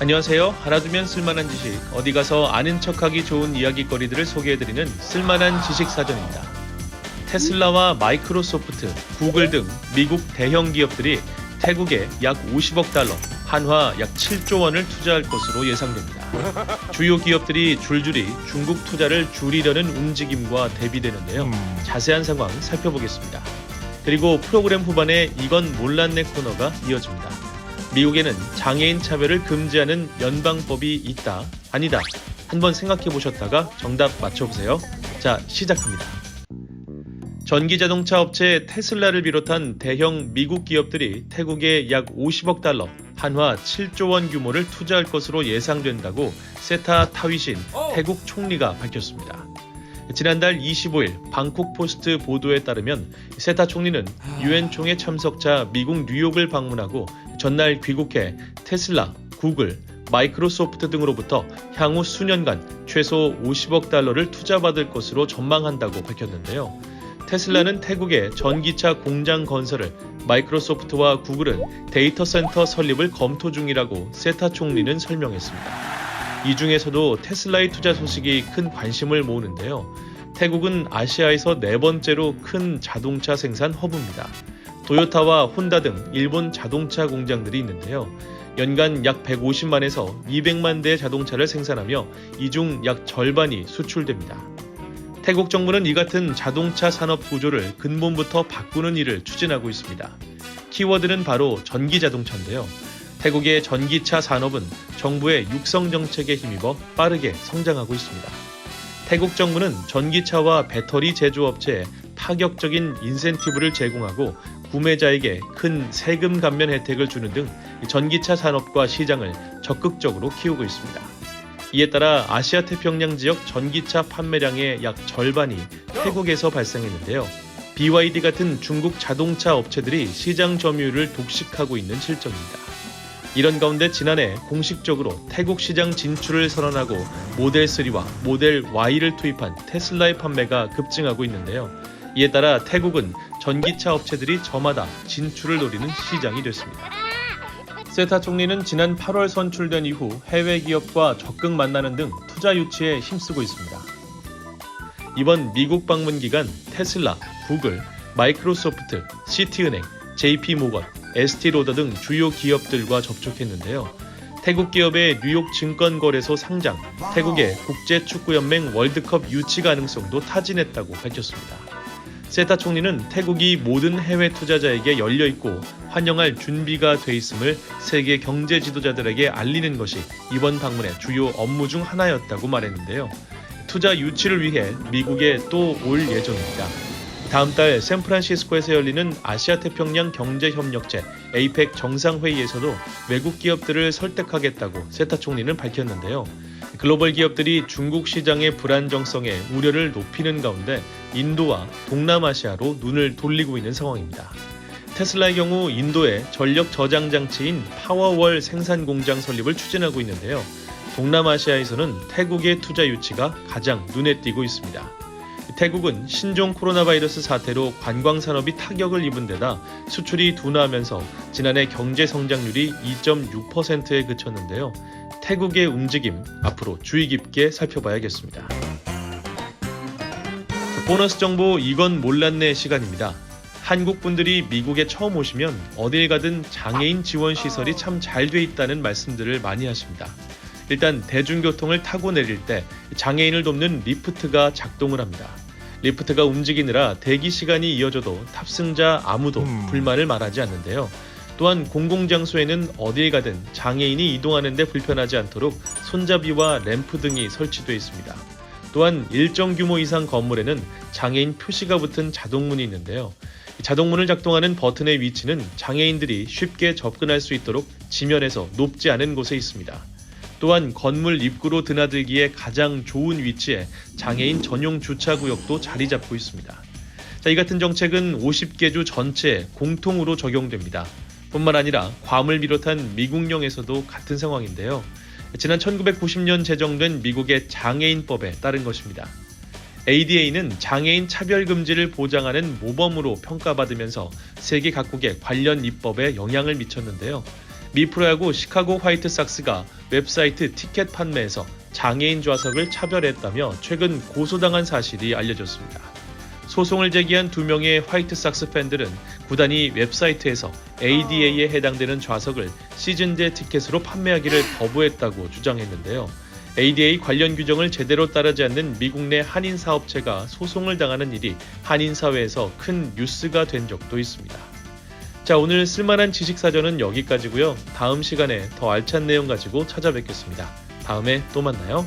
안녕하세요. 알아두면 쓸만한 지식, 어디 가서 아는 척하기 좋은 이야기거리들을 소개해드리는 쓸만한 지식사전입니다. 테슬라와 마이크로소프트, 구글 등 미국 대형 기업들이 태국에 약 50억 달러, 한화 약 7조 원을 투자할 것으로 예상됩니다. 주요 기업들이 줄줄이 중국 투자를 줄이려는 움직임과 대비되는데요. 자세한 상황 살펴보겠습니다. 그리고 프로그램 후반에 이건 몰랐네 코너가 이어집니다. 미국에는 장애인 차별을 금지하는 연방법이 있다, 아니다. 한번 생각해 보셨다가 정답 맞춰보세요. 자, 시작합니다. 전기자동차 업체 테슬라를 비롯한 대형 미국 기업들이 태국에 약 50억 달러, 한화 7조 원 규모를 투자할 것으로 예상된다고 세타 타위신 태국 총리가 밝혔습니다. 지난달 25일 방콕 포스트 보도에 따르면 세타 총리는 유엔 총회 참석차 미국 뉴욕을 방문하고 전날 귀국해 테슬라, 구글, 마이크로소프트 등으로부터 향후 수년간 최소 50억 달러를 투자받을 것으로 전망한다고 밝혔는데요. 테슬라는 태국에 전기차 공장 건설을, 마이크로소프트와 구글은 데이터 센터 설립을 검토 중이라고 세타 총리는 설명했습니다. 이 중에서도 테슬라의 투자 소식이 큰 관심을 모으는데요. 태국은 아시아에서 네 번째로 큰 자동차 생산 허브입니다. 도요타와 혼다 등 일본 자동차 공장들이 있는데요. 연간 약 150만에서 200만 대의 자동차를 생산하며 이 중 약 절반이 수출됩니다. 태국 정부는 이 같은 자동차 산업 구조를 근본부터 바꾸는 일을 추진하고 있습니다. 키워드는 바로 전기자동차인데요. 태국의 전기차 산업은 정부의 육성 정책에 힘입어 빠르게 성장하고 있습니다. 태국 정부는 전기차와 배터리 제조업체에 파격적인 인센티브를 제공하고 구매자에게 큰 세금 감면 혜택을 주는 등 전기차 산업과 시장을 적극적으로 키우고 있습니다. 이에 따라 아시아 태평양 지역 전기차 판매량의 약 절반이 태국에서 발생했는데요. BYD 같은 중국 자동차 업체들이 시장 점유율을 독식하고 있는 실정입니다. 이런 가운데 지난해 공식적으로 태국 시장 진출을 선언하고 모델 3와 모델 Y를 투입한 테슬라의 판매가 급증하고 있는데요. 이에 따라 태국은 전기차 업체들이 저마다 진출을 노리는 시장이 됐습니다. 세타 총리는 지난 8월 선출된 이후 해외 기업과 적극 만나는 등 투자 유치에 힘쓰고 있습니다. 이번 미국 방문 기간 테슬라, 구글, 마이크로소프트, 시티은행, JP모건, 에스티로더 등 주요 기업들과 접촉했는데요. 태국 기업의 뉴욕 증권거래소 상장, 태국의 국제축구연맹 월드컵 유치 가능성도 타진했다고 밝혔습니다. 세타 총리는 태국이 모든 해외 투자자에게 열려있고 환영할 준비가 돼 있음을 세계 경제 지도자들에게 알리는 것이 이번 방문의 주요 업무 중 하나였다고 말했는데요. 투자 유치를 위해 미국에 또 올 예정입니다. 다음 달 샌프란시스코에서 열리는 아시아 태평양 경제협력체 APEC 정상회의에서도 외국 기업들을 설득하겠다고 세타 총리는 밝혔는데요. 글로벌 기업들이 중국 시장의 불안정성에 우려를 높이는 가운데 인도와 동남아시아로 눈을 돌리고 있는 상황입니다. 테슬라의 경우 인도에 전력 저장 장치인 파워월 생산 공장 설립을 추진하고 있는데요. 동남아시아에서는 태국의 투자 유치가 가장 눈에 띄고 있습니다. 태국은 신종 코로나 바이러스 사태로 관광 산업이 타격을 입은 데다 수출이 둔화하면서 지난해 경제 성장률이 2.6%에 그쳤는데요. 태국의 움직임 앞으로 주의 깊게 살펴봐야겠습니다. 보너스 정보 이건 몰랐네 시간입니다. 한국 분들이 미국에 처음 오시면 어딜 가든 장애인 지원 시설이 참 잘 돼 있다는 말씀들을 많이 하십니다. 일단 대중교통을 타고 내릴 때 장애인을 돕는 리프트가 작동을 합니다. 리프트가 움직이느라 대기 시간이 이어져도 탑승자 아무도 불만을 말하지 않는데요. 또한 공공장소에는 어딜 가든 장애인이 이동하는 데 불편하지 않도록 손잡이와 램프 등이 설치되어 있습니다. 또한 일정 규모 이상 건물에는 장애인 표시가 붙은 자동문이 있는데요. 자동문을 작동하는 버튼의 위치는 장애인들이 쉽게 접근할 수 있도록 지면에서 높지 않은 곳에 있습니다. 또한 건물 입구로 드나들기에 가장 좋은 위치에 장애인 전용 주차구역도 자리 잡고 있습니다. 이 같은 정책은 50개 주 전체에 공통으로 적용됩니다. 뿐만 아니라 괌을 비롯한 미국령에서도 같은 상황인데요. 지난 1990년 제정된 미국의 장애인법에 따른 것입니다. ADA는 장애인 차별금지를 보장하는 모범으로 평가받으면서 세계 각국의 관련 입법에 영향을 미쳤는데요. 미 프로야구 시카고 화이트삭스가 웹사이트 티켓 판매에서 장애인 좌석을 차별했다며 최근 고소당한 사실이 알려졌습니다. 소송을 제기한 2명의 화이트삭스 팬들은 구단이 웹사이트에서 ADA에 해당되는 좌석을 시즌제 티켓으로 판매하기를 거부했다고 주장했는데요. ADA 관련 규정을 제대로 따르지 않는 미국 내 한인 사업체가 소송을 당하는 일이 한인 사회에서 큰 뉴스가 된 적도 있습니다. 자, 오늘 쓸만한 지식사전은 여기까지고요. 다음 시간에 더 알찬 내용 가지고 찾아뵙겠습니다. 다음에 또 만나요.